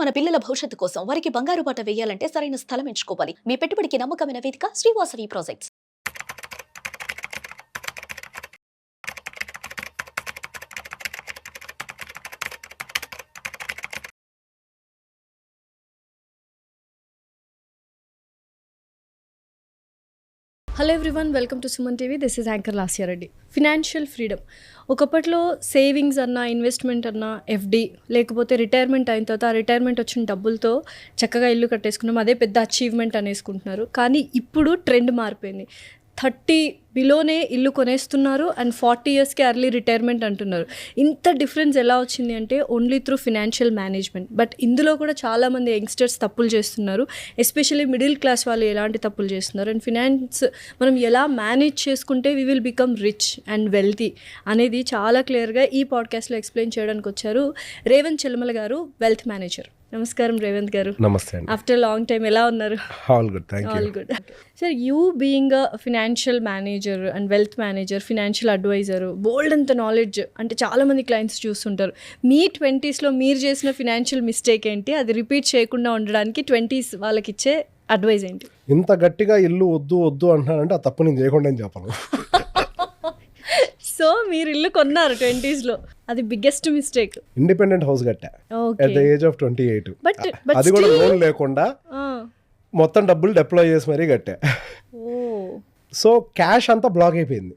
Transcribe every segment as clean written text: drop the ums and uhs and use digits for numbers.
మన పిల్లల భవిష్యత్తు కోసం వారికి బంగారు బాట వేయాలంటే సరైన స్థలం ఎంచుకోవాలి. మీ పెట్టుబడికి నమ్మకమైన వేదిక Srivasavi projects. Hello everyone, welcome to Suman TV. This is anchor Lasya Reddy. Financial freedom ఒకప్పట్లో సేవింగ్స్ అన్నా, ఇన్వెస్ట్మెంట్ అన్నా, ఎఫ్డి, లేకపోతే రిటైర్మెంట్ అయిన తర్వాత ఆ రిటైర్మెంట్ వచ్చిన డబ్బులతో చక్కగా ఇల్లు కట్టేసుకున్నాం, అదే పెద్ద అచీవ్మెంట్ అనేసుకుంటున్నారు. కానీ ఇప్పుడు ట్రెండ్ మారిపోయింది. 30 బిలోనే ఇల్లు కొనేస్తున్నారు అండ్ 40 ఇయర్స్కి ఎర్లీ రిటైర్మెంట్ అంటున్నారు. ఇంత డిఫరెన్స్ ఎలా వచ్చింది అంటే only through financial management. But ఇందులో కూడా చాలామంది యంగ్స్టర్స్ తప్పులు చేస్తున్నారు. ఎస్పెషల్లీ మిడిల్ క్లాస్ వాళ్ళు ఎలాంటి తప్పులు చేస్తున్నారు అండ్ ఫినాన్స్ మనం ఎలా మేనేజ్ చేసుకుంటే we will become rich and wealthy అనేది చాలా క్లియర్గా ఈ పాడ్కాస్ట్లో ఎక్స్ప్లెయిన్ చేయడానికి వచ్చారు రేవంత్ చెల్లమల గారు, వెల్త్ మేనేజర్. నమస్కారం రేవంత్ గారు. నమస్తే అండి. ఆఫ్టర్ లాంగ్ టైం ఎలా ఉన్నారు? All good, thank you. All good. Sir, you being a financial manager and wealth manager, financial advisor, బోల్డ్ అంత నాలెడ్జ్, అంటే చాలామంది క్లయింట్స్ చూస్తుంటారు. మీ 20sలో మీరు చేసిన ఫినాన్షియల్ మిస్టేక్ ఏంటి, అది రిపీట్ చేయకుండా ఉండడానికి 20s వాళ్ళకి ఇచ్చే అడ్వైజ్ ఏంటి? ఇంత గట్టిగా ఇల్లు వద్దు వద్దు అంటున్నానంటే ఆ తప్పు నేను చేయకుండా అని చెప్పను. సో మీరు ఇల్లు కొన్నారు 20sలో, అది biggest mistake. Independent house Katta at the age of 28. అది కూడా లోన్ లేకుండా మొత్తం డబ్బులు డిప్లాయ్ చేసి మరీ కట్టా. సో క్యాష్ అంతా బ్లాక్ అయిపోయింది.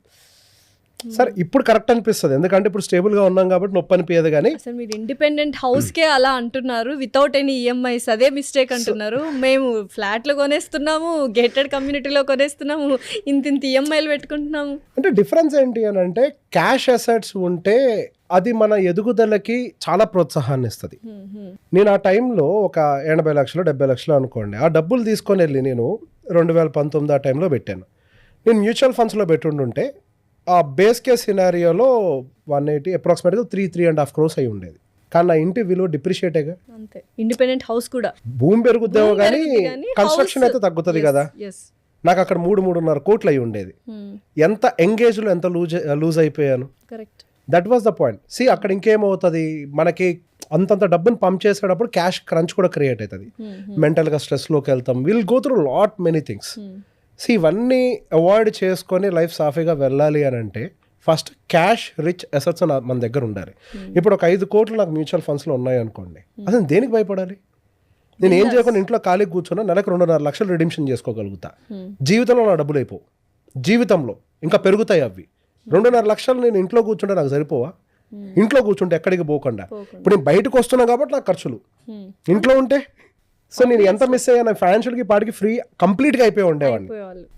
సరే, ఇప్పుడు కరెక్ట్ అనిపిస్తుంది, ఎందుకంటే ఇప్పుడు స్టేబుల్గా ఉన్నాం కాబట్టి నొప్పి అనిపించదు. కానీ అసలు మీరు ఇండిపెండెంట్ హౌస్కే అలా అంటున్నారు, వితౌట్ ఎనీ ఈఎంఐస్, అదే మిస్టేక్ అంటున్నారు. మేము ఫ్లాట్లు కొనేస్తున్నాము, గేటెడ్ కమ్యూనిటీలో కొనేస్తున్నాము, ఇంత ఈఎంఐలు పెట్టుకుంటున్నాము. అంటే డిఫరెన్స్ ఏంటి అని అంటే, క్యాష్ అసెట్స్ ఉంటే అది మన ఎదుగుదలకి చాలా ప్రోత్సాహాన్ని ఇస్తుంది. నేను ఆ టైంలో ఒక 80 లక్షలు 70 లక్షలు అనుకోండి, ఆ డబ్బులు తీసుకొని వెళ్ళి నేను 2019 ఆ టైంలో పెట్టాను. నేను మ్యూచువల్ ఫండ్స్లో పెట్టుంటుంటే ఆ బేస్ కేస్ సినారియోలో 180 అప్రాక్సిమేట్గా 3.5 crores అయి ఉండేది. కానీ నా ఇంటి విలువ డిప్రిషియేటేగా. అంతే, ఇండిపెండెంట్ హౌస్ కూడా భూమి పెరుగుద్దేమో కానీ కన్స్ట్రక్షన్ అయితే తగ్గుతుంది కదా. నాకు అక్కడ 3.5 కోట్లు అయి ఉండేది. ఎంత ఎంగేజ్లో ఎంత లూజ్ అయిపోయాను. Correct, that was the point. See అక్కడ ఇంకేమవుతుంది, మనకి అంతంత డబ్బుని పంప్ చేసేటప్పుడు క్యాష్ క్రంచ్ కూడా క్రియేట్ అవుతుంది. మెంటల్గా స్ట్రెస్లోకి వెళ్తాం, will go through lot many things. See ఇవన్నీ అవాయిడ్ చేసుకొని లైఫ్ సాఫీగా వెళ్ళాలి అని అంటే ఫస్ట్ క్యాష్ రిచ్ అసెట్స్ మన దగ్గర ఉండాలి. ఇప్పుడు ఒక 5 కోట్లు నాకు మ్యూచువల్ ఫండ్స్లో ఉన్నాయి అనుకోండి, అసలు దేనికి భయపడాలి? నేను ఏం చేయకుండా ఇంట్లో ఖాళీ కూర్చున్నా నెలకు 2.5 లక్షలు రిడీమ్షన్ చేసుకోగలుగుతా. జీవితంలో నా డబ్బులు అయిపోవు, జీవితంలో ఇంకా పెరుగుతాయి అవి. 2.5 లక్షలు నేను ఇంట్లో కూర్చుంటే నాకు సరిపోవా? ఇంట్లో కూర్చుంటే ఎక్కడికి పోకుండా. ఇప్పుడు నేను బయటకు వస్తున్నా కాబట్టి నాకు ఖర్చులు, ఇంట్లో ఉంటే సో నేను ఎంత మిస్ అయ్యాను, ఫైనాన్షియల్కి పాటికి ఫ్రీ కంప్లీట్గా అయిపోయి ఉండేవాడిని.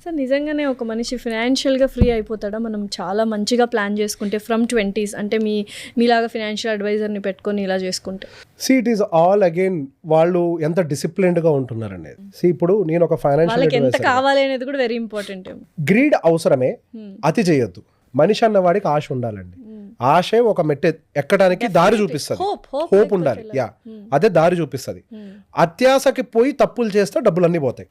సార్, నిజంగానే ఒక మనిషి ఫినాన్షియల్గా ఫ్రీ అయిపోతాడా మనం చాలా మంచిగా ప్లాన్ చేసుకుంటే ఫ్రమ్ 20s? అంటే మీలాగా ఫినాన్షియల్ అడ్వైజర్ని పెట్టుకొని ఇలా చేసుకుంటే. See it is all again వాళ్ళు ఎంత డిసిప్లిన్డ్గా ఉంటున్నారు అనేది. సి ఇప్పుడు నేను ఒక ఫైనాన్షియల్ ఎంత కావాలి అనేది కూడా వెరీ ఇంపార్టెంట్. గ్రీడ్ అవసరమే, అతి చేయొద్దు. మనిషి అన్న వాడికి ఆశ ఉండాలండి. ఆశే ఒక మెట్టు ఎక్కడానికి దారి చూపిస్తుంది. హోప్ ఉండాలి, యా, అదే దారి చూపిస్తుంది. అత్యాశకి పోయి తప్పులు చేస్తే డబ్బులన్నీ పోతాయి.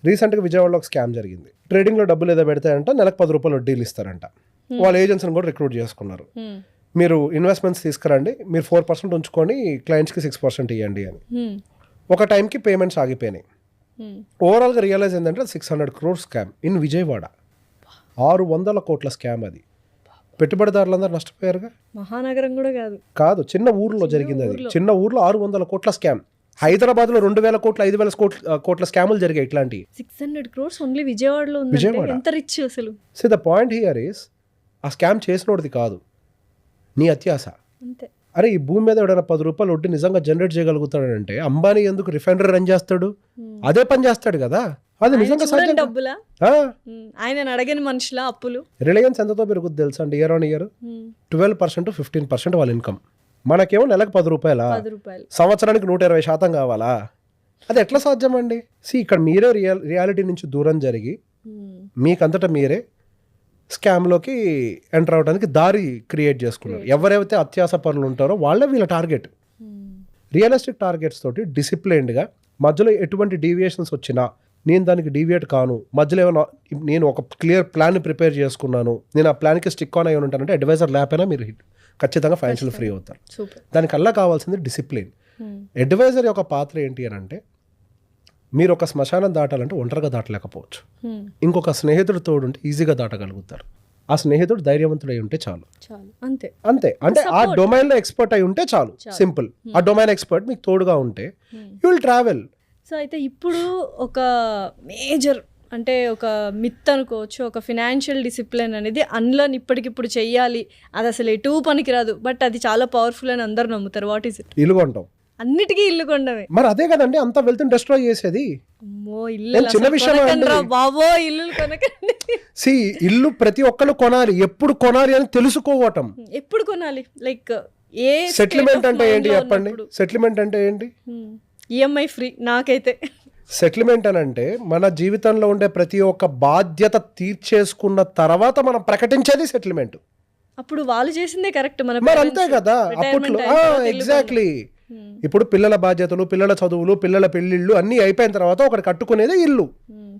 రీసెంట్గా విజయవాడలో ఒక స్కామ్ జరిగింది. ట్రేడింగ్లో డబ్బులు ఏదో పెడతాయంట, నెలకు 10 రూపాయలు వడ్డీలు ఇస్తారంట. వాళ్ళ ఏజెన్సీని కూడా రిక్రూట్ చేసుకున్నారు. మీరు ఇన్వెస్ట్మెంట్స్ తీసుకురండి, మీరు 4% ఉంచుకొని క్లయింట్స్కి 6% ఇవ్వండి అని. ఒక టైంకి పేమెంట్స్ ఆగిపోయినాయి. ఓవరాల్గా రియలైజ్ ఏంటంటే 600 crores స్కామ్ ఇన్ విజయవాడ. 600 కోట్ల స్కామ్ అది. పెట్టుబడిదారులందరూ నష్టపోయారుగా. మహానగరం కూడా కాదు, చిన్న ఊర్లో జరిగింది అది. చిన్న ఊర్లో 600 కోట్ల స్కామ్. హైదరాబాద్లో 2000 కోట్ల 5000 కోట్ల స్కాములు జరిగాయి ఇట్లాంటివి. 600 crores ఓన్లీ విజయవాడలో ఉంది. ఎంత రిచ్ అసలు. So the point here is, ఆ స్కామ్ చేసినోడిది కాదు, నీ అత్యాశ. అంతే. అరే ఈ భూమి మీద ఎవడైనా 10 రూపాయలు వడ్డీ నిజంగా జనరేట్ చేయగలుగుతాడంటే అంబానీ ఎందుకు రిఫైనరీ రన్ చేస్తాడు? అదే పని చేస్తాడు కదా. అది నిజంగా డబ్బులా? ఆయన అడగని మనుషులా అప్పులు? రిలయన్స్ ఎంతతో పెరుగుద్ది తెలుసా అండి? ఇయర్ ఆన్ ఇయర్ 12% to 15% వాళ్ళ ఇన్కమ్. మనకేమో నెలకు 10 రూపాయల, సంవత్సరానికి 120% కావాలా? అది ఎట్లా సాధ్యం అండి? సి ఇక్కడ మీరే రియాలిటీ నుంచి దూరం జరిగి మీకంతటా మీరే స్కామ్లోకి ఎంటర్ అవడానికి దారి క్రియేట్ చేసుకున్నారు. ఎవరైతే అత్యాశ పనులు ఉంటారో వాళ్ళే వీళ్ళ టార్గెట్. రియలిస్టిక్ టార్గెట్స్ తోటి డిసిప్లైన్డ్గా మధ్యలో ఎటువంటి డీవియేషన్స్ వచ్చినా నేను దానికి డీవియేట్ కాను, మధ్యలో ఏమైనా నేను ఒక క్లియర్ ప్లాన్ ప్రిపేర్ చేసుకున్నాను, నేను ఆ ప్లాన్కి స్టిక్ ఆన్ అయ్యి ఉంటానంటే అడ్వైజర్ లేకపోయినా మీరు ఖచ్చితంగా ఫైనాన్షియల్ ఫ్రీ అవుతారు. దానికల్లా కావాల్సింది డిసిప్లిన్. అడ్వైజర్ యొక్క పాత్ర ఏంటి అని అంటే, మీరు ఒక శ్మశానం దాటాలంటే ఒంటరిగా దాటలేకపోవచ్చు. ఇంకొక స్నేహితుడు తోడుంటే ఈజీగా దాటగలుగుతారు. ఆ స్నేహితుడు ధైర్యవంతుడై ఉంటే చాలు. అంతే అంటే ఆ డొమైన్ లో ఎక్స్పర్ట్ అయి ఉంటే చాలు. సింపుల్. ఆ డొమైన్ ఎక్స్పర్ట్ మీకు తోడుగా ఉంటే యూ విల్ ట్రావెల్. సో అయితే ఇప్పుడు ఒక మేజర్ అంటే ఒక మిత్ అనుకోవచ్చు, ఒక ఫినాన్షియల్ డిసిప్లిన్ అనేది అన్లర్న్ ఇప్పటికిప్పుడు చెయ్యాలి, అది అసలు ఎటు పనికిరాదు, బట్ అది చాలా పవర్ఫుల్ అని అందరు నమ్ముతారు. What is it? ఇల్లు కొంటాం. అన్నిటికీ ఇల్లు కొండమే. మరి అదే కదండి అంత వెల్త్ డిస్ట్రాయ్ చేసేది. అమ్మో ఇల్లు చిన్న విషయం బాబో, ఇల్లు కొనకండి. సి ఇల్లు ప్రతి ఒక్కరు కొనాలి. ఎప్పుడు కొనాలి అని తెలుసుకోవటం. ఎప్పుడు కొనాలి? లైక్ ఏ సెటిల్మెంట్ అంటే ఏంటి చెప్పండి? సెటిల్మెంట్ అంటే ఏంటి? ఈఎంఐ ఫ్రీ నాకైతే. సెటిల్మెంట్ అని అంటే మన జీవితంలో ఉండే ప్రతి ఒక్క బాధ్యత తీర్చేసుకున్న తర్వాత మనం ప్రకటించేది సెటిల్మెంట్. అప్పుడు వాళ్ళు చేసిందే కరెక్ట్. మరి అంతే కదా అప్పట్లో. ఎగ్జాక్ట్లీ. ఇప్పుడు పిల్లల బాధ్యతలు, పిల్లల చదువులు, పిల్లల పెళ్లిళ్ళు అన్ని అయిపోయిన తర్వాత ఒకటి కట్టుకునేదే ఇల్లు.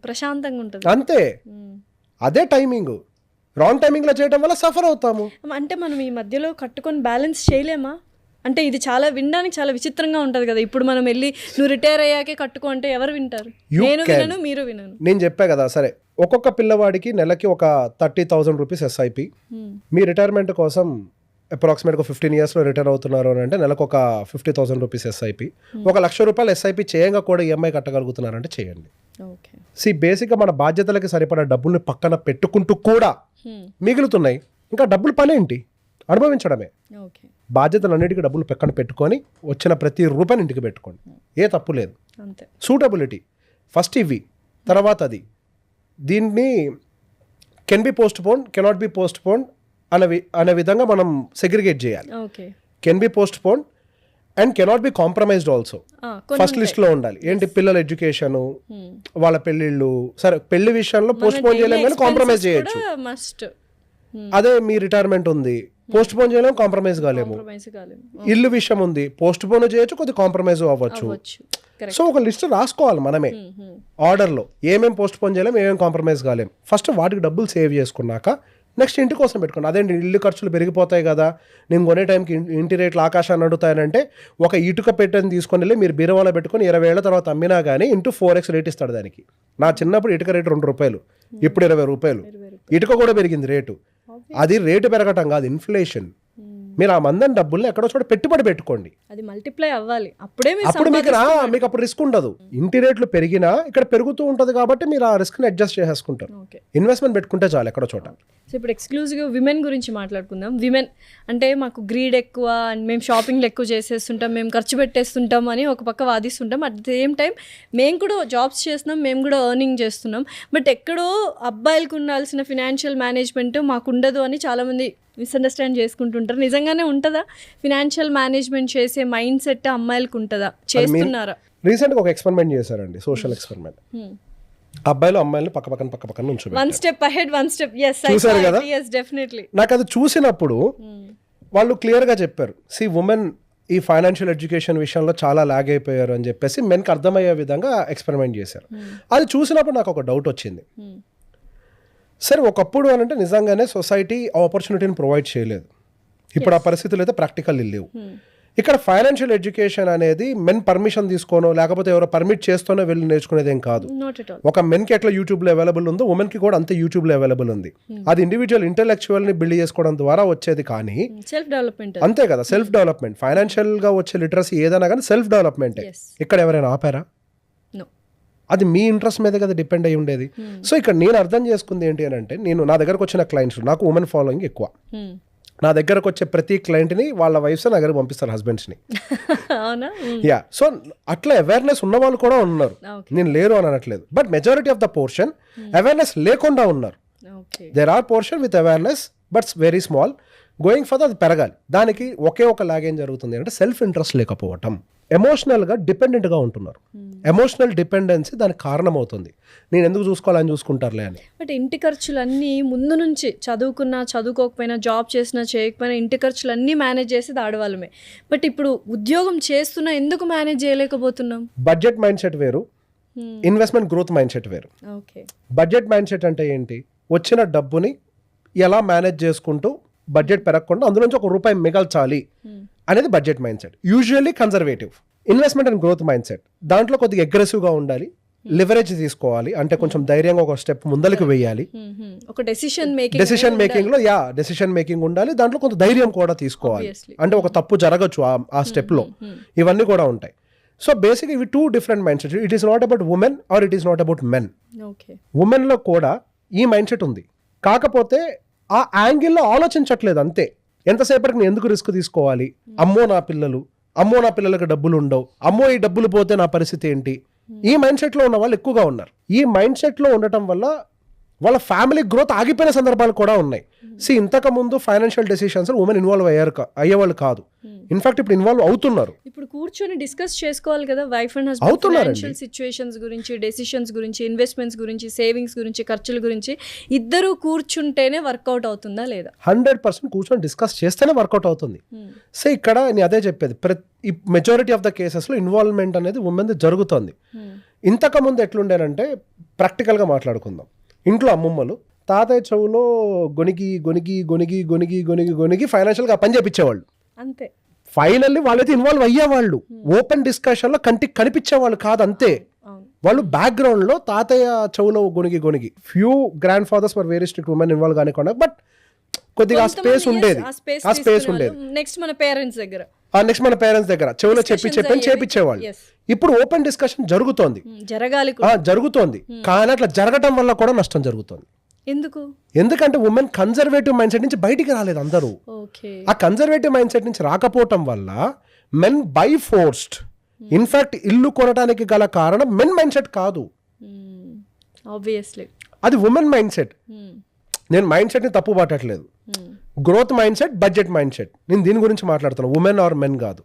ప్రశాంతంగా ఉంటుంది. అంతే. అదే టైమింగ్. రాంగ్ టైమింగ్ లో చేయడం వల్ల సఫర్ అవుతాము. అంటే మనం ఈ మధ్యలో కట్టుకొని బ్యాలెన్స్ చేయలేమా? అంటే ఇది చాలా వినడానికి చాలా విచిత్రంగా ఉంటుంది కదా. ఇప్పుడు మనం వెళ్ళి నువ్వు రిటైర్ అయ్యాకే కట్టుకో అంటే ఎవరు వింటారు? నేను వినను, మీరు వినను. నేను చెప్పా కదా. సరే, ఒక్కొక్క పిల్లవాడికి నెలకి ఒక 30,000 రూపీస్ ఎస్ఐపి. మీ రిటైర్మెంట్ కోసం అప్రాక్సిమేట్గా 15 yearsలో రిటైర్ అవుతున్నారు అని అంటే నెలకు ఒక 50,000 రూపీస్ ఎస్ఐపి. 1,00,000 రూపాయలు ఎస్ఐపి చేయంగా కూడా ఈఎంఐ కట్టగలుగుతున్నారంటే చేయండి. బేసిక్గా మన బాధ్యతలకి సరిపడా డబ్బుల్ని పక్కన పెట్టుకుంటూ కూడా మిగులుతున్నాయి. ఇంకా డబ్బులు పనేంటి? అనుభవించడమే. బాధ్యతలన్నిటికీ డబ్బులు పక్కన పెట్టుకొని వచ్చిన ప్రతి రూపాయిని ఇంటికి పెట్టుకోండి. ఏ తప్పు లేదు. సూటబిలిటీ ఫస్ట్ ఇవి, తర్వాత అది. దీన్ని can be post phone, cannot be post phone అనే విధంగా మనం సెగ్రిగేట్ చేయాలి. Can be post phone and cannot be compromised also first list లో ఉండాలి. ఏంటి? పిల్లల ఎడ్యుకేషన్, వాళ్ళ పెళ్లిళ్ళు. సరే, పెళ్లి విషయంలో పోస్ట్ పోన్ చేయలేము కానీ కాంప్రమైజ్ చేయొచ్చు. అదే మీ రిటైర్మెంట్ ఉంది, పోస్ట్ పోన్ చేయలేము, కాంప్రమైజ్ కాలేము. ఇల్లు విషయం ఉంది, పోస్ట్ పోన్ చేయొచ్చు, కొద్ది కాంప్రమైజ్ అవ్వచ్చు. సో ఒక లిస్ట్ రాసుకోవాలి మనమే ఆర్డర్లో, ఏమేమి పోస్ట్ పోన్ చేయలేము, ఏమేమి కాంప్రమైజ్ కాలేము. ఫస్ట్ వాటికి డబ్బులు సేవ్ చేసుకున్నాక నెక్స్ట్ ఇంటి కోసం పెట్టుకోండి. అదేంటి ఇల్లు ఖర్చులు పెరిగిపోతాయి కదా, నేను కొనే టైంకి ఇంటి రేట్లు ఆకాశాన్ని అడుగుతాయనంటే ఒక ఇటుక పెట్టని తీసుకొని వెళ్ళి మీరు బీరువాలో పెట్టుకొని 20 ఏళ్ల తర్వాత అమ్మినా కానీ ఇంటూ 4x రేట్ ఇస్తాడు దానికి. నా చిన్నప్పుడు ఇటుక రేటు 2 రూపాయలు, ఇప్పుడు 20 రూపాయలు. ఇటుక కూడా పెరిగింది రేటు. అది రేటు పెరగటం కాదు, ఇన్ఫ్లేషన్. మీరు ఆ మందని డబ్బుల్ని ఎక్కడో చోట పెట్టుబడి పెట్టుకోండి. అది మల్టిప్లై అవ్వాలి. అప్పుడు మీకు అప్పుడు రిస్క్ ఉండదు. ఇంటి రేట్లు పెరిగినా ఇక్కడ పెరుగుతూ ఉంటుంది కాబట్టి మీరు ఆ రిస్క్ ని అడ్జస్ట్ చేసేసుకుంటారు. ఇన్వెస్ట్మెంట్ పెట్టుకుంటే చాలు ఎక్కడో చోట. సో ఇప్పుడు ఎక్స్క్లూజివ్గా విమెన్ గురించి మాట్లాడుకుందాం. విమెన్ అంటే మాకు గ్రీడ్ ఎక్కువ అండ్ మేము షాపింగ్లు ఎక్కువ చేసేస్తుంటాం, మేము ఖర్చు పెట్టేస్తుంటాం అని ఒక పక్క వాదిస్తుంటాం. అట్ ద సేమ్ టైం మేము కూడా జాబ్స్ చేస్తున్నాం, మేము కూడా ఎర్నింగ్ చేస్తున్నాం. బట్ ఎక్కడో అబ్బాయిలకు ఉండాల్సిన ఫినాన్షియల్ మేనేజ్మెంట్ మాకు ఉండదు అని చాలామంది మిస్అండర్స్టాండ్ చేసుకుంటుంటారు. నిజంగానే ఉంటుందా? ఫినాన్షియల్ మేనేజ్మెంట్ చేసే మైండ్ సెట్ అమ్మాయిలకు ఉంటుందా? చేస్తున్నారా? రీసెంట్గా ఒక ఎక్స్పెరిమెంట్ చేశారండి, సోషల్ ఎక్స్పెరిమెంట్. అబ్బాయిలు అమ్మాయిలు పక్క పక్కన ఉంచు, one step ahead one step. చూసారు కదా? డెఫినెట్లీ. నాకు అది చూసినప్పుడు వాళ్ళు క్లియర్గా చెప్పారు, సి ఉమెన్ ఈ ఫైనాన్షియల్ ఎడ్యుకేషన్ విషయంలో చాలా లాగ్ అయిపోయారు అని చెప్పేసి మెన్కి అర్థమయ్యే విధంగా ఎక్స్పెరిమెంట్ చేశారు. అది చూసినప్పుడు నాకు ఒక డౌట్ వచ్చింది. సరే, ఒకప్పుడు అని అంటే నిజంగానే సొసైటీ ఆపర్చునిటీని ప్రొవైడ్ చేయలేదు. ఇప్పుడు ఆ పరిస్థితులు అయితే ప్రాక్టికల్ లేవు. ఇక్కడ ఫైనాన్షియల్ ఎడ్యుకేషన్ అనేది మెన్ పర్మిషన్ తీసుకోనో లేకపోతే ఎవరో పర్మిట్ చేస్తూనే వెళ్ళి నేర్చుకునేది ఏం కాదు. ఒక మెన్కి ఎట్లా యూట్యూబ్లో అవైలబుల్ ఉందో ఉమెన్కి కూడా అంతే యూట్యూబ్లో అవైలబుల్ ఉంది. అది ఇండివిజువల్ ఇంటెలెక్చువల్ని బిల్డ్ చేసుకోవడం ద్వారా వచ్చేది. కానీ సెల్ఫ్ డెవలప్మెంట్ అంతే కదా, సెల్ఫ్ డెవలప్మెంట్. ఫైనాన్షియల్గా వచ్చే లిటరసీ ఏదైనా కానీ సెల్ఫ్ డెవలప్మెంటే. ఇక్కడ ఎవరైనా ఆపారా? అది మీ ఇంట్రెస్ట్ మీద కదా డిపెండ్ అయ్యి ఉండేది. సో ఇక్కడ నేను అర్థం చేసుకుంది ఏంటి అని అంటే, నా దగ్గరకు వచ్చిన క్లయింట్స్, నాకు ఉమెన్ ఫాలోయింగ్ ఎక్కువ. నా దగ్గరకు వచ్చే ప్రతి క్లయింట్ని వాళ్ళ వైఫ్స్ నా దగ్గర పంపిస్తారు, హస్బెండ్స్ని. యా, సో అట్లా అవేర్నెస్ ఉన్న వాళ్ళు కూడా ఉన్నారు, నేను లేరు అని అనట్లేదు. But majority of the portion awareness లేకుండా ఉన్నారు. There are portion with awareness but very small. Going for అది పెరగాలి. దానికి ఒకే ఒక లాగేం జరుగుతుంది అంటే సెల్ఫ్ ఇంట్రెస్ట్ లేకపోవటం, ఎమోషనల్గా డిపెండెంట్గా ఉంటున్నారు. ఎమోషనల్ డిపెండెన్సీ దానికి కారణం అవుతుంది. నేను ఎందుకు చూసుకోవాలని చూసుకుంటారులే అని. బట్ ఇంటి ఖర్చులన్నీ ముందు నుంచి చదువుకున్నా చదువుకోకపోయినా, జాబ్ చేసినా చేయకపోయినా ఇంటి ఖర్చులన్నీ మేనేజ్ చేసేది ఆడవాళ్ళమే. బట్ ఇప్పుడు ఉద్యోగం చేస్తున్నా ఎందుకు మేనేజ్ చేయలేకపోతున్నాం? బడ్జెట్ మైండ్ సెట్ వేరు, ఇన్వెస్ట్మెంట్ గ్రోత్ మైండ్ సెట్ వేరు. బడ్జెట్ మైండ్ సెట్ అంటే ఏంటి? వచ్చిన డబ్బుని ఎలా మేనేజ్ చేసుకుంటూ బడ్జెట్ పెరగకుండా అందులోంచి ₹1 మిగల్చాలి అనేది budget mind set. Usually conservative. Investment and growth mind set, దాంట్లో కొద్దిగా అగ్రెసివ్గా ఉండాలి, లివరేజ్ తీసుకోవాలి, అంటే కొంచెం ధైర్యంగా ఒక స్టెప్ ముందరికి వేయాలి. ఒక డెసిషన్ మేకింగ్ లో డెసిషన్ మేకింగ్ ఉండాలి, దాంట్లో కొంత ధైర్యం కూడా తీసుకోవాలి. Obviously. అంటే ఒక తప్పు జరగచ్చు ఆ స్టెప్ లో, ఇవన్నీ కూడా ఉంటాయి. సో బేసిక్ ఇవి 2 different mind sets. It is not about women or it is not about men. Okay. Women లో కూడా ఈ మైండ్ సెట్ ఉంది, కాకపోతే ఆ యాంగిల్లో ఆలోచించట్లేదు అంతే. ఎంతసేపటికి నేను ఎందుకు రిస్క్ తీసుకోవాలి, అమ్మో నా పిల్లలకు డబ్బులు ఉండవు, అమ్మో ఈ డబ్బులు పోతే నా పరిస్థితి ఏంటి, ఈ మైండ్ సెట్ లో ఉన్న వాళ్ళు ఎక్కువగా ఉన్నారు. ఈ మైండ్ సెట్ లో ఉండటం వల్ల వాళ్ళ ఫ్యామిలీ గ్రోత్ ఆగిపోయిన సందర్భాలు కూడా ఉన్నాయి. ఇంతకు ముందు ఫైనాన్షియల్ డెసిషన్స్ ఉమెన్ ఇన్వాల్వ్ అయ్యేవాళ్ళు కాదు, ఇన్ఫాక్ట్ ఇప్పుడు ఇన్వాల్వ్ అవుతున్నారు. ఇప్పుడు కూర్చొని డిస్కస్ చేసుకోవాలి కదా వైఫ్ అండ్ హస్బెండ్, అవుతున్నారండి. ఫైనాన్షియల్ సిచ్యువేషన్స్ గురించి, డెసిషన్స్ గురించి, ఇన్వెస్ట్మెంట్స్ గురించి, సేవింగ్స్ గురించి, ఖర్చుల గురించి ఇద్దరు కూర్చుంటేనే వర్కౌట్ అవుతుందా లేదా? 100% కూర్చొని డిస్కస్ చేస్తేనే వర్కౌట్ అవుతుంది. సో ఇక్కడ నేను అదే చెప్పేది, ఈ మెజారిటీ ఆఫ్ ద కేసెస్లో ఇన్వాల్వ్మెంట్ అనేది ఉమెన్ జరుగుతుంది. ఇంతకుముందు ఎట్లుండేనంటే, ప్రాక్టికల్గా మాట్లాడుకుందాం, ఇంట్లో అమ్మమ్మలు తాతయ్య చెవులో గొనిగి ఫైనాన్షియల్గా పని చేపించేవాళ్ళు అంతే. ఫైనల్లీ వాళ్ళైతే ఇన్వాల్వ్ అయ్యేవాళ్ళు, ఓపెన్ డిస్కషన్లో కంటికి కనిపించేవాళ్ళు కాదు అంతే. వాళ్ళు బ్యాక్గ్రౌండ్లో తాతయ్య చెవులో గొనిగి few grand fathers for very strict women involve కానికుండా, బట్ కొద్దిగా ఆ స్పేస్ ఉండేది. నెక్స్ట్ మన పేరెంట్స్ దగ్గర చెవులో చేపించేవాళ్ళు. ఇప్పుడు ఓపెన్ డిస్కషన్ జరుగుతోంది, కానీ అట్లా జరగటం వల్ల కూడా నష్టం జరుగుతుంది. ఎందుకంటే ఉమెన్ కన్జర్వేటివ్ మైండ్ సెట్ నుంచి బయటికి రాలేదు అందరూ. ఆ కన్జర్వేటివ్ మైండ్ సెట్ నుంచి రాకపోవటం వల్ల మెన్ బై ఫోర్స్డ్, ఇన్ఫాక్ట్ ఇల్లు కొనడానికి గల కారణం మెన్ మైండ్ సెట్ కాదు, అది ఉమెన్ మైండ్ సెట్. నేను మైండ్ సెట్ ని తప్పు పట్టట్లేదు, growth mind set, budget mind set, నేను దీని గురించి మాట్లాడుతున్నాను, ఉమెన్ ఆర్ మెన్ కాదు.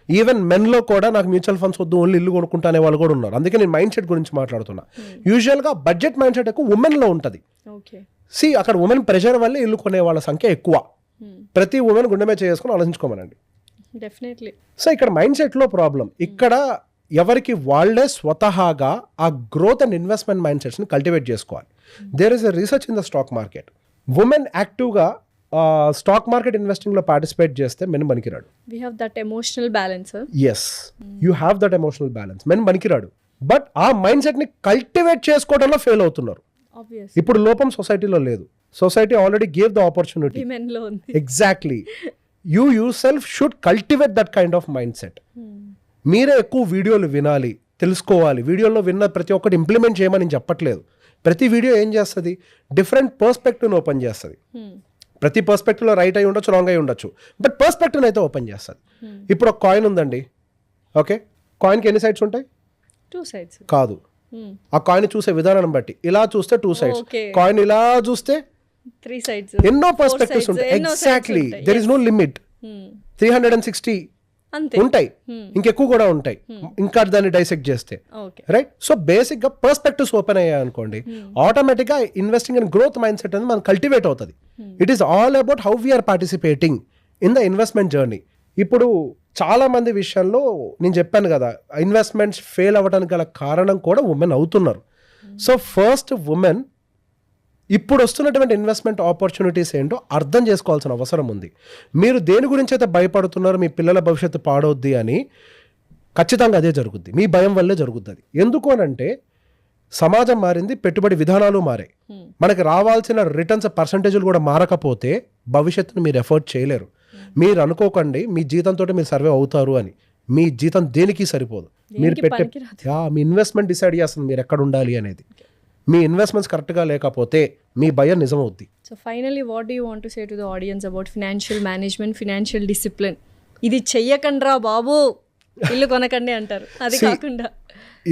ఈవెన్ మెన్లో కూడా నాకు మ్యూచువల్ ఫండ్స్ వద్దు, ఓన్లీ ఇల్లు కొనుక్కుంటానే వాళ్ళు కూడా ఉన్నారు. అందుకే నేను మైండ్ సెట్ గురించి మాట్లాడుతున్నా. యూజువల్గా బడ్జెట్ మైండ్ సెట్ ఎక్కువ ఉమెన్లో ఉంటుంది. అక్కడ ఉమెన్ ప్రెషర్ వల్లే ఇల్లు కొనే వాళ్ళ సంఖ్య ఎక్కువ. ప్రతి ఉమెన్ గుండె మీద చేసుకుని ఆలోచించుకోమనండి. సో ఇక్కడ మైండ్ సెట్లో ప్రాబ్లం. ఇక్కడ ఎవరికి వాళ్ళే స్వతహాగా ఆ గ్రోత్ అండ్ ఇన్వెస్ట్మెంట్ మైండ్ సెట్స్ని కల్టివేట్ చేసుకోవాలి. There is a research in the stock market, women యాక్టివ్గా స్టాక్ మార్కెట్ ఇన్వెస్టింగ్ లో పార్టిసిపేట్ చేస్తే మెన్ పనికిరాడు. We have that emotional balance, sir. Yes, you have that emotional balance. Men పనికిరాడు, but ఆ mind set ని cultivate చేసుకోవడంలో fail అవుతున్నారు. ఇప్పుడు లోపం సొసైటీలో లేదు, society already gave the opportunity. Exactly, you self should cultivate that kind of mind set. మీరే ఎక్కువ వీడియోలు వినాలి, తెలుసుకోవాలి. వీడియోలో విన్న ప్రతి ఒక్కటి ఇంప్లిమెంట్ చేయమని నేను చెప్పట్లేదు. ప్రతి వీడియో ఏం చేస్తుంది, డిఫరెంట్ పర్స్పెక్టివ్ని ఓపెన్ చేస్తుంది. ప్రతి పర్స్పెక్టివ్లో రైట్ అయి ఉండొచ్చు, రాంగ్ అయి ఉండొచ్చు, బట్ పర్స్పెక్టివ్ అయితే ఓపెన్ చేస్తుంది. ఇప్పుడు ఒక కాయిన్ ఉందండి, ఓకే, కాయిన్కి ఎన్ని సైడ్స్ ఉంటాయి? 2 sides కాదు, ఆ కాయిన్ చూసే విధానం బట్టి ఇలా చూస్తే 2 sides, కాయిన్ ఇలా చూస్తే 3 sides, ఎన్నో పర్స్పెక్టివ్స్ ఉంటాయి. Exactly, there is no limit. 360 ఉంటాయి, ఇంకెక్కువ కూడా ఉంటాయి ఇంకా దాన్ని డైసెక్ట్ చేస్తే, రైట్? సో బేసిక్ గా పర్స్పెక్టివ్స్ ఓపెన్ అయ్యాయి అనుకోండి, ఆటోమేటిక్ గా investing and growth mind set అనేది మనం కల్టివేట్ అవుతుంది. It is all about how we are participating in the investment journey. ఇప్పుడు చాలా మంది విషయాల్లో నేను చెప్పాను కదా, ఇన్వెస్ట్మెంట్స్ ఫెయిల్ అవ్వడానికి గల కారణం కూడా ఉమెన్ అవుతున్నారు. సో ఫస్ట్ ఉమెన్ ఇప్పుడు వస్తున్నటువంటి ఇన్వెస్ట్మెంట్ ఆపర్చునిటీస్ ఏంటో అర్థం చేసుకోవాల్సిన అవసరం ఉంది. మీరు దేని గురించి అయితే భయపడుతున్నారో, మీ పిల్లల భవిష్యత్తు పాడవద్ది అని, ఖచ్చితంగా అదే జరుగుద్ది. మీ భయం వల్లే జరుగుద్ది. అది ఎందుకు అనంటే సమాజం మారింది, పెట్టుబడి విధానాలు మారాయి. మనకి రావాల్సిన రిటర్న్స్ పర్సంటేజ్లు కూడా మారకపోతే భవిష్యత్తును మీరు ఎఫర్ట్ చేయలేరు. మీరు అనుకోకండి మీ జీతంతో మీరు సర్వే అవుతారు అని. మీ జీతం దేనికి సరిపోదు. మీరు పెట్టే మీ ఇన్వెస్ట్మెంట్ డిసైడ్ చేస్తుంది మీరు ఎక్కడ ఉండాలి అనేది. మీ ఇన్వెస్ట్మెంట్స్ కరెక్ట్గా లేకపోతే మీ భయం నిజమవుద్ది. So finally what do you want to say to the audience about financial management, financial discipline? ఇది చెయ్యకండ్రా బాబు, ఇల్లు కొనకండి అంటారు. అది కాకుండా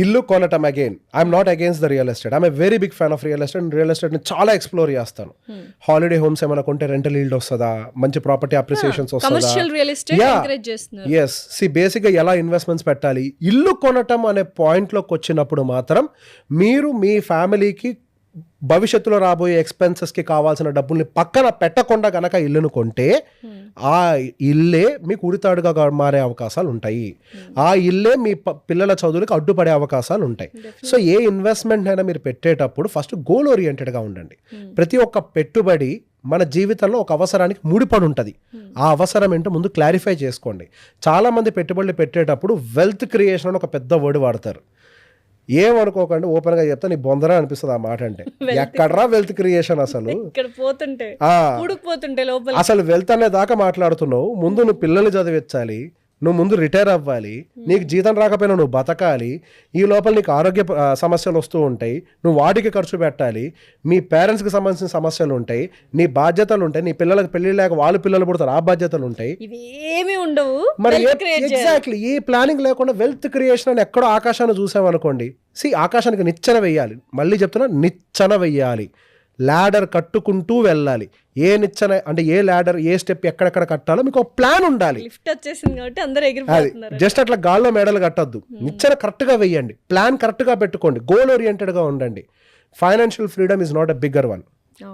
ఇల్లు కొనటం, again I'm not against the real estate. I'm a very big fan of real estate. Real ఎస్టేట్ని చాలా ఎక్స్ప్లోర్ చేస్తాను. హాలిడే హోమ్స్ ఏమైనా కొంటే రెంటల్ ఈల్డ్ వస్తుందా, మంచి ప్రాపర్టీ అప్రిసియేషన్స్ వస్తుందా, ఎస్. బేసిక్గా ఎలా ఇన్వెస్ట్మెంట్స్ పెట్టాలి, ఇల్లు కొనటం అనే పాయింట్లోకి వచ్చినప్పుడు మాత్రం మీరు మీ ఫ్యామిలీకి భవిష్యత్తులో రాబోయే ఎక్స్పెన్సెస్కి కావాల్సిన డబ్బుల్ని పక్కన పెట్టకుండా గనక ఇల్లును కొంటే ఆ ఇల్లే మీకు ఉరితాడుగా మారే అవకాశాలు ఉంటాయి. ఆ ఇల్లే మీ పిల్లల చదువులకు అడ్డుపడే అవకాశాలు ఉంటాయి. సో ఏ ఇన్వెస్ట్మెంట్ అయినా మీరు పెట్టేటప్పుడు ఫస్ట్ గోల్ ఓరియంటెడ్గా ఉండండి. ప్రతి ఒక్క పెట్టుబడి మన జీవితంలో ఒక అవసరానికి ముడిపడి ఉంటుంది. ఆ అవసరం ఏంటో ముందు క్లారిఫై చేసుకోండి. చాలామంది పెట్టుబడులు పెట్టేటప్పుడు వెల్త్ క్రియేషన్ అని ఒక పెద్ద వర్డ్ వాడతారు. ఏమనుకోకండి, ఓపెన్గా చెప్తా, నీ బొందరా అనిపిస్తుంది ఆ మాట అంటే. ఎక్కడరా వెల్త్ క్రియేషన్ అసలు? ఇక్కడ పోతుంటే ఉడుకుపోతుంటే లోపల అసలు వెల్త్ అనే దాకా మాట్లాడుతున్నావు. ముందు నువ్వు పిల్లల్ని చదివించాలి, నువ్వు ముందు రిటైర్ అవ్వాలి, నీకు జీతం రాకపోయినా నువ్వు బతకాలి, ఈ లోపల నీకు ఆరోగ్య సమస్యలు వస్తూ ఉంటాయి, నువ్వు వాటికి ఖర్చు పెట్టాలి, మీ పేరెంట్స్కి సంబంధించిన సమస్యలు ఉంటాయి, నీ బాధ్యతలు ఉంటాయి, నీ పిల్లలకు పెళ్లి లేక వాళ్ళు పిల్లలు పుడతారు, ఆ బాధ్యతలు ఉంటాయి. ఇవేమీ ఉండవు. మరి ఎగ్జాక్ట్లీ ఈ ప్లానింగ్ లేకుండా వెల్త్ క్రియేషన్ అని ఎక్కడో ఆకాశాన్ని చూసామనుకోండి, ఆకాశానికి నిచ్చెన వెయ్యాలి. మళ్ళీ చెప్తున్నా, నిచ్చెన వెయ్యాలి. ల్యాడర్ కట్టుకుంటూ వెళ్ళాలి. ఏ నిచ్చెన అంటే ఏ ల్యాడర్, ఏ స్టెప్ ఎక్కడెక్కడ కట్టాలో మీకు ఒక ప్లాన్ ఉండాలి. లిఫ్ట్ వచ్చేసింది కాబట్టి అందరూ అది ఎగిరిపోతున్నారు. జస్ట్ అట్లా గాల్లో మేడలు కట్టద్దు. నిచ్చెన కరెక్ట్గా వెయ్యండి, ప్లాన్ కరెక్ట్గా పెట్టుకోండి, గోల్ ఓరియంటెడ్గా ఉండండి. Financial freedom is not a bigger one.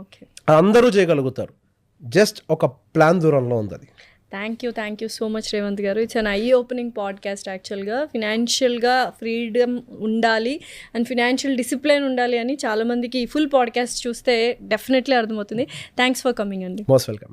Okay, అందరూ చేయగలుగుతారు, జస్ట్ ఒక ప్లాన్ దూరంలో ఉంది అది. Thank you so much Revanth garu. It's an eye opening podcast. యాక్చువల్గా ఫినాన్షియల్గా ఫ్రీడమ్ ఉండాలి అండ్ ఫినాన్షియల్ డిసిప్లిన్ ఉండాలి అని చాలామందికి ఫుల్ పాడ్కాస్ట్ చూస్తే డెఫినెట్లీ అర్థమవుతుంది. థ్యాంక్స్ ఫర్ కమింగ్ అండి. Most welcome.